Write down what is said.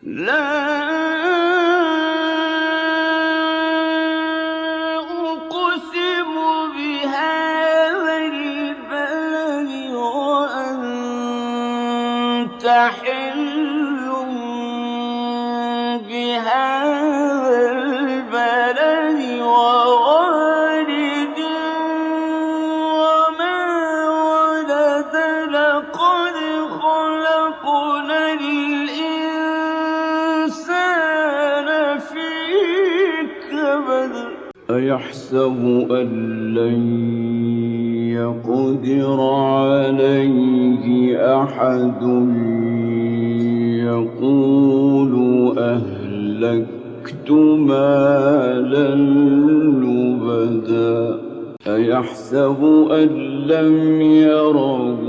لا أقسم بهذا البلد وأنت حل بهذا البلد ووالد وما ولد لقد خلقنا الإنسان في كبد أيحسب أن لن يقدر عليه أحد يقول أهلكت مالا لبدا أيحسب أن لم يره